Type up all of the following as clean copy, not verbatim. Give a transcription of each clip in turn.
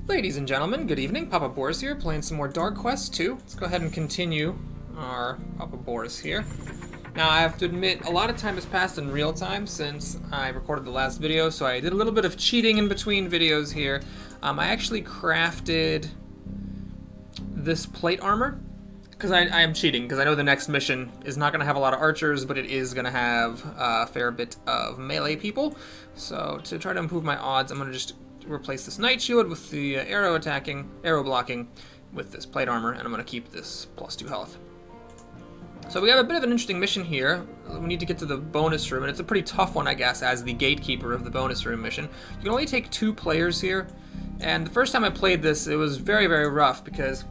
Ladies and gentlemen, good evening. Papa Boris here, playing some more DarkQuest 2. Let's go ahead and continue our Papa Boris here. Now, I have to admit, a lot of time has passed in real time since I recorded the last video, so I did a little bit of cheating in between videos here. I actually crafted this plate armor, because I am cheating, because I know the next mission is not going to have a lot of archers, but it is going to have a fair bit of melee people. So, to try to improve my odds, I'm going to just replace this knight shield with the arrow blocking with this plate armor, and I'm going to keep this +2 health. So we have a bit of an interesting mission here. We need to get to the bonus room, and it's a pretty tough one, I guess, as the gatekeeper of the bonus room mission. You can only take 2 players here, and the first time I played this, it was very, very rough, because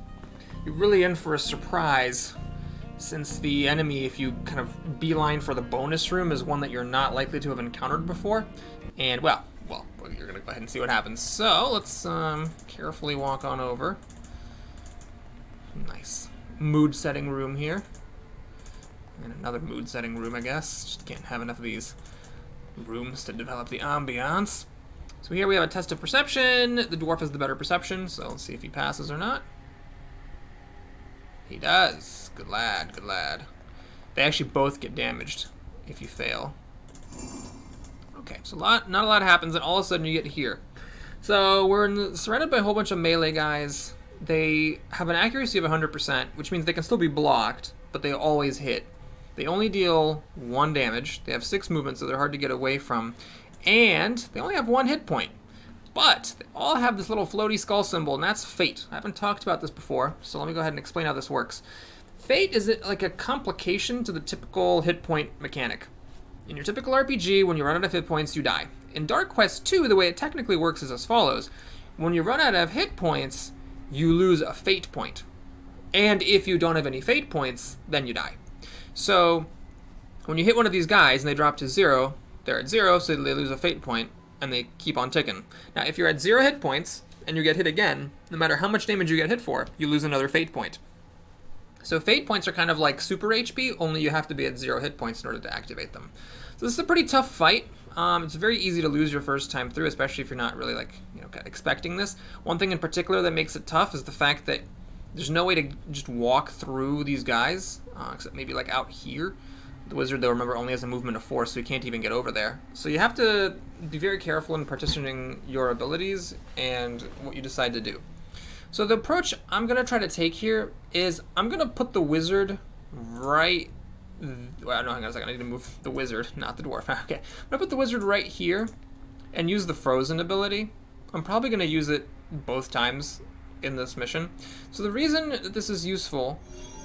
you're really in for a surprise, since the enemy, if you kind of beeline for the bonus room, is one that you're not likely to have encountered before, and, well, you're going to go ahead and see what happens. So, let's carefully walk on over. Nice mood-setting room here. And another mood-setting room, I guess. Just can't have enough of these rooms to develop the ambiance. So here we have a test of perception. The dwarf has the better perception, so let's see if he passes or not. He does. Good lad, good lad. They actually both get damaged if you fail. Okay, so not a lot happens, and all of a sudden you get here. So we're surrounded by a whole bunch of melee guys. They have an accuracy of 100%, which means they can still be blocked, but they always hit. They only deal 1 damage. They have 6 movements, so they're hard to get away from. And they only have 1 hit point. But they all have this little floaty skull symbol, and that's fate. I haven't talked about this before, so let me go ahead and explain how this works. Fate is like a complication to the typical hit point mechanic. In your typical RPG, when you run out of hit points, you die. In DarkQuest 2, the way it technically works is as follows. When you run out of hit points, you lose a fate point. And if you don't have any fate points, then you die. So, when you hit one of these guys and they drop to 0, they're at 0, so they lose a fate point, and they keep on ticking. Now, if you're at 0 hit points, and you get hit again, no matter how much damage you get hit for, you lose another fate point. So fate points are kind of like super HP, only you have to be at 0 hit points in order to activate them. So this is a pretty tough fight. It's very easy to lose your first time through, especially if you're not really expecting this. One thing in particular that makes it tough is the fact that there's no way to just walk through these guys, except maybe like out here. The wizard, though, remember, only has a movement of 4, so you can't even get over there. So you have to be very careful in partitioning your abilities and what you decide to do. So the approach I'm going to try to take here is I'm going to put the wizard right... Well, no, hang on a second. I need to move the wizard, not the dwarf. Okay. I'm going to put the wizard right here and use the frozen ability. I'm probably going to use it both times in this mission. So the reason that this is useful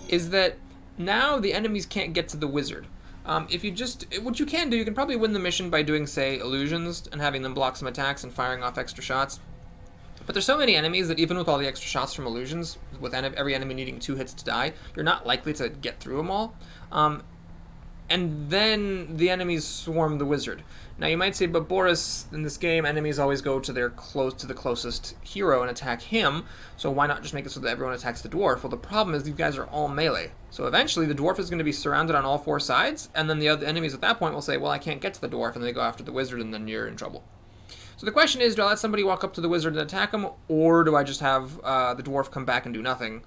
is that now the enemies can't get to the wizard. What you can do, you can probably win the mission by doing, say, illusions and having them block some attacks and firing off extra shots. But there's so many enemies that even with all the extra shots from illusions, with every enemy needing 2 hits to die, you're not likely to get through them all. And then the enemies swarm the wizard. Now you might say, but Boris, in this game, enemies always go to the closest hero and attack him, so why not just make it so that everyone attacks the dwarf? Well, the problem is these guys are all melee. So eventually the dwarf is going to be surrounded on all 4 sides, and then the other enemies at that point will say, well, I can't get to the dwarf, and they go after the wizard, and then you're in trouble. So the question is, do I let somebody walk up to the wizard and attack him, or do I just have the dwarf come back and do nothing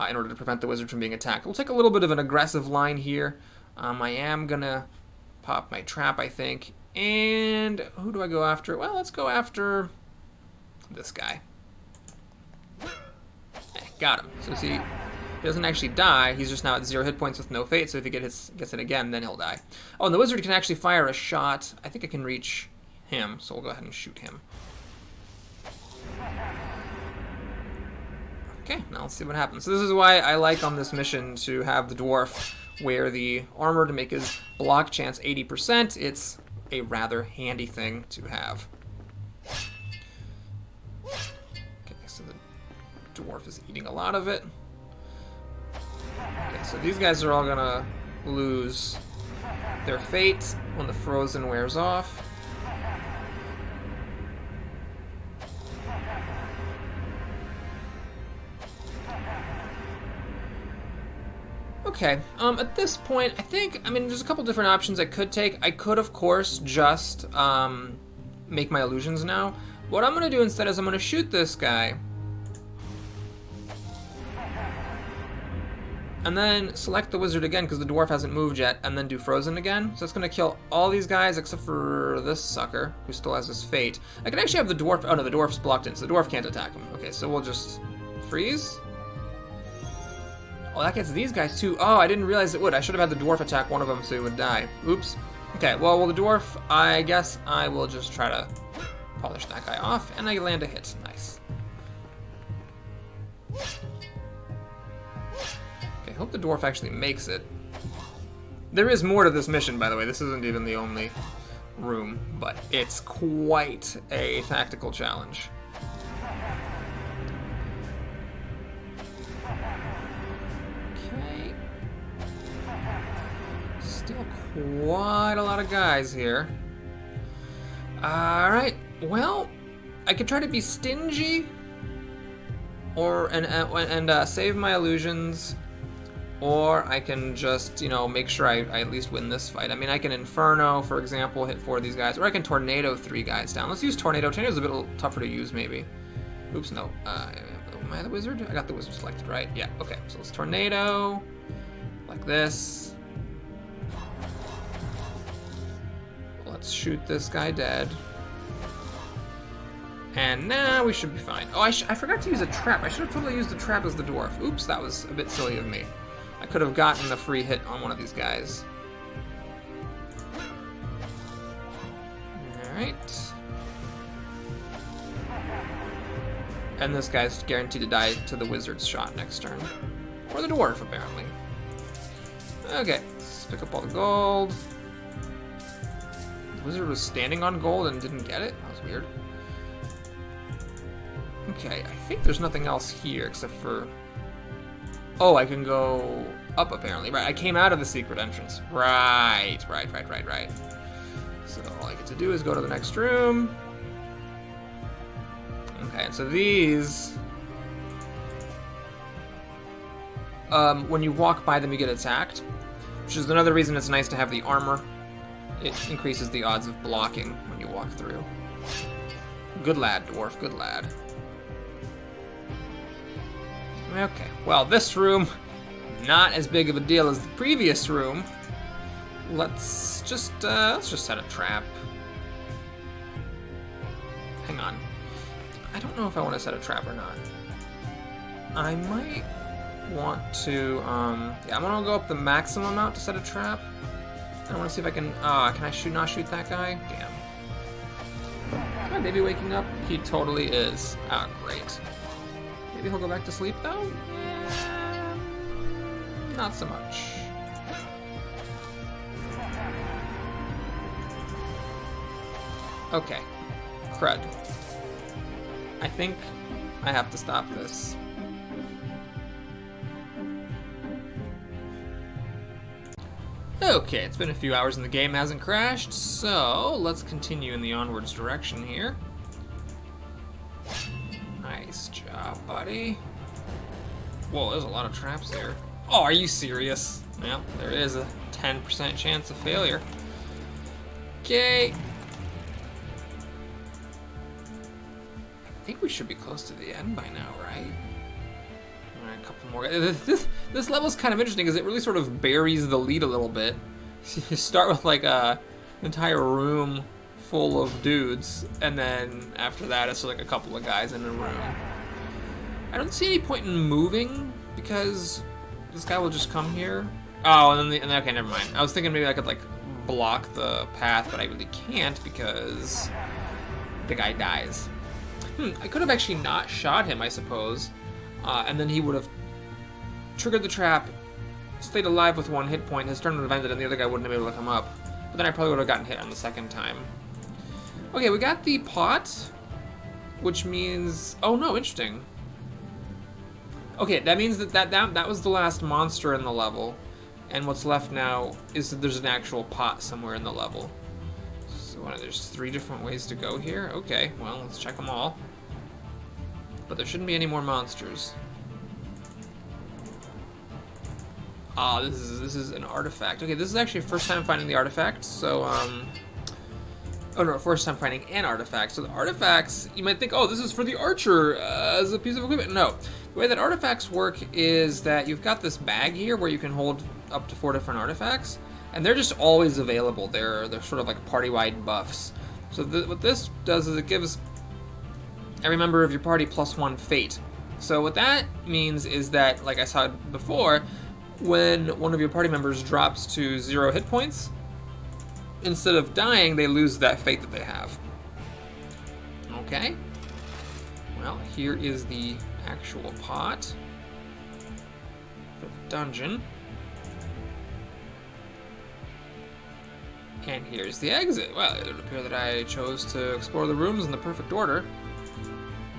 in order to prevent the wizard from being attacked? We'll take a little bit of an aggressive line here. I am going to pop my trap, I think. And who do I go after? Well, let's go after this guy. Okay, got him. So see, he doesn't actually die. He's just now at 0 hit points with no fate, so if he gets it again, then he'll die. Oh, and the wizard can actually fire a shot. I think I can reach him, so we'll go ahead and shoot him. Okay, now let's see what happens. So this is why I like on this mission to have the dwarf wear the armor to make his block chance 80%. It's a rather handy thing to have. Okay, so the dwarf is eating a lot of it. Okay, so these guys are all gonna lose their fate when the frozen wears off. Okay, at this point, there's a couple different options I could take. I could, of course, just make my illusions now. What I'm going to do instead is I'm going to shoot this guy, And then select the wizard again because the dwarf hasn't moved yet, and then do frozen again. So it's going to kill all these guys except for this sucker who still has his fate. I can actually have the dwarf. Oh no, the dwarf's blocked in, so the dwarf can't attack him. Okay, so we'll just freeze. Oh, that gets these guys too. Oh, I didn't realize it would. I should have had the dwarf attack one of them so he would die. Oops. Okay, well, the dwarf, I guess I will just try to polish that guy off, and I land a hit. Nice. I hope the dwarf actually makes it. There is more to this mission, by the way. This isn't even the only room, but it's quite a tactical challenge. Okay. Still quite a lot of guys here. Alright, well, I could try to be stingy and save my illusions. Or I can just, you know, make sure I at least win this fight. I mean, I can Inferno, for example, hit 4 of these guys. Or I can Tornado 3 guys down. Let's use Tornado. Tornado's a bit tougher to use, maybe. Oops, no. Am I the wizard? I got the wizard selected, right? Yeah, okay. So let's Tornado. Like this. Let's shoot this guy dead. And now we should be fine. Oh, I forgot to use a trap. I should have totally used the trap as the dwarf. Oops, that was a bit silly of me. I could have gotten a free hit on one of these guys. Alright. And this guy's guaranteed to die to the wizard's shot next turn. Or the dwarf, apparently. Okay, let's pick up all the gold. The wizard was standing on gold and didn't get it? That was weird. Okay, I think there's nothing else here except for... Oh, I can go up, apparently. Right, I came out of the secret entrance. Right. So all I get to do is go to the next room. Okay, and so these... when you walk by them, you get attacked. Which is another reason it's nice to have the armor. It increases the odds of blocking when you walk through. Good lad, dwarf, good lad. Okay, well, this room, not as big of a deal as the previous room. Let's just set a trap. Hang on. I don't know if I want to set a trap or not. I might want to, yeah, I'm gonna go up the maximum amount to set a trap. I want to see if I can, can I not shoot that guy? Damn. Is my baby waking up? He totally is. Ah, great. Maybe he'll go back to sleep, though? Yeah, not so much. Okay. Crud. I think I have to stop this. Okay, it's been a few hours and the game hasn't crashed, so let's continue in the onwards direction here. Nice job, buddy. Whoa, there's a lot of traps here. Oh, are you serious? Well, there is a 10% chance of failure. Okay. I think we should be close to the end by now, right? Alright, a couple more guys. This level's kind of interesting because it really sort of buries the lead a little bit. You start with like an entire room full of dudes, and then after that it's like a couple of guys in a room. I don't see any point in moving because this guy will just come here. Oh, and then okay, never mind. I was thinking maybe I could like block the path, but I really can't because the guy dies. I could have actually not shot him, I suppose, and then he would have triggered the trap, stayed alive with 1 hit point, his turn would have ended, and the other guy wouldn't have been able to come up. But then I probably would have gotten hit on the second time. Okay, we got the pot, which means... Oh, no, interesting. Okay, that means that was the last monster in the level, and what's left now is that there's an actual pot somewhere in the level. So there's 3 different ways to go here? Okay, well, let's check them all. But there shouldn't be any more monsters. Ah, this is an artifact. Okay, this is actually first time finding the artifact, so, oh no, first time finding an artifact. So the artifacts, you might think, oh, this is for the archer as a piece of equipment. No, The way that artifacts work is that you've got this bag here where you can hold up to 4 different artifacts, and they're just always available. They're sort of like party-wide buffs. So what this does is it gives every member of your party +1 fate. So what that means is that, like I saw before, when one of your party members drops to 0 hit points, instead of dying, they lose that fate that they have. Okay. Well, here is the actual pot for the dungeon. And here's the exit. Well, it would appear that I chose to explore the rooms in the perfect order.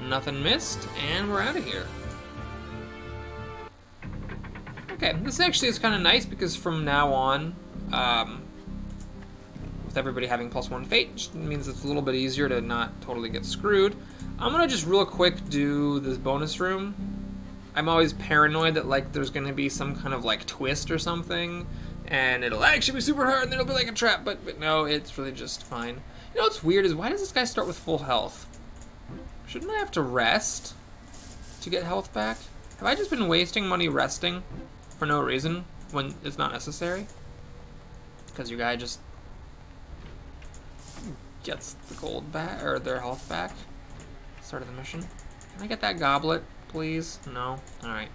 Nothing missed, and we're out of here. Okay, this actually is kind of nice because from now on, with everybody having +1 fate, it just means it's a little bit easier to not totally get screwed. I'm gonna just real quick do this bonus room. I'm always paranoid that like there's gonna be some kind of like twist or something, and it'll actually be super hard and then it'll be like a trap, but no, it's really just fine. You know what's weird is why does this guy start with full health? Shouldn't I have to rest to get health back? Have I just been wasting money resting for no reason when it's not necessary? Because your guy just gets the gold back, or their health back. Start of the mission. Can I get that goblet, please? No? Alright.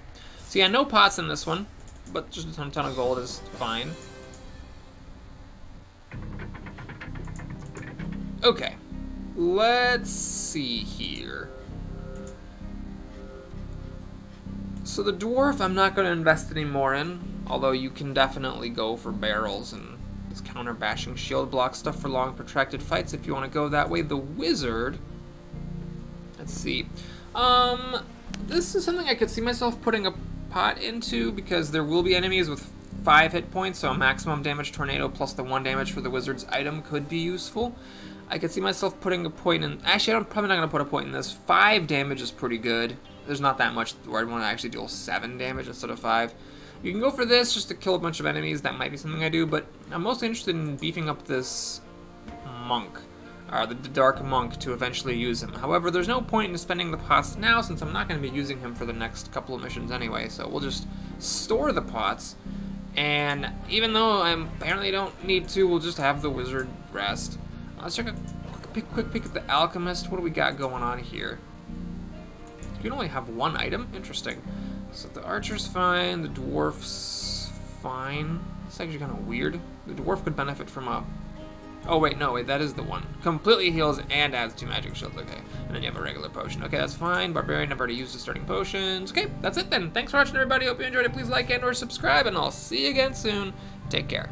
So yeah, no pots in this one, but just a ton of gold is fine. Okay. Let's see here. So the dwarf I'm not going to invest any more in, although you can definitely go for barrels and this counter bashing shield block stuff for long protracted fights if you want to go that way. The wizard, let's see. This is something I could see myself putting a pot into because there will be enemies with 5 hit points, so a maximum damage tornado plus the 1 damage for the wizard's item could be useful. I could see myself putting a point in. Actually, I'm probably not going to put a point in this. 5 damage is pretty good. There's not that much where I'd want to actually deal 7 damage instead of 5. You can go for this just to kill a bunch of enemies. That might be something I do, but I'm mostly interested in beefing up this monk, the dark monk, to eventually use him. However, there's no point in spending the pots now since I'm not going to be using him for the next couple of missions anyway, so we'll just store the pots. And even though I apparently don't need to, we'll just have the wizard rest. Let's take a quick peek at the alchemist. What do we got going on here? You can only have 1 item? Interesting. So the archer's fine, the dwarf's fine. It's actually kind of weird. The dwarf could benefit from a... Oh, wait, no, wait, that is the one. Completely heals and adds 2 magic shields, okay. And then you have a regular potion. Okay, that's fine. Barbarian, I've already used the starting potions. Okay, that's it then. Thanks for watching, everybody. Hope you enjoyed it. Please like and or subscribe, and I'll see you again soon. Take care.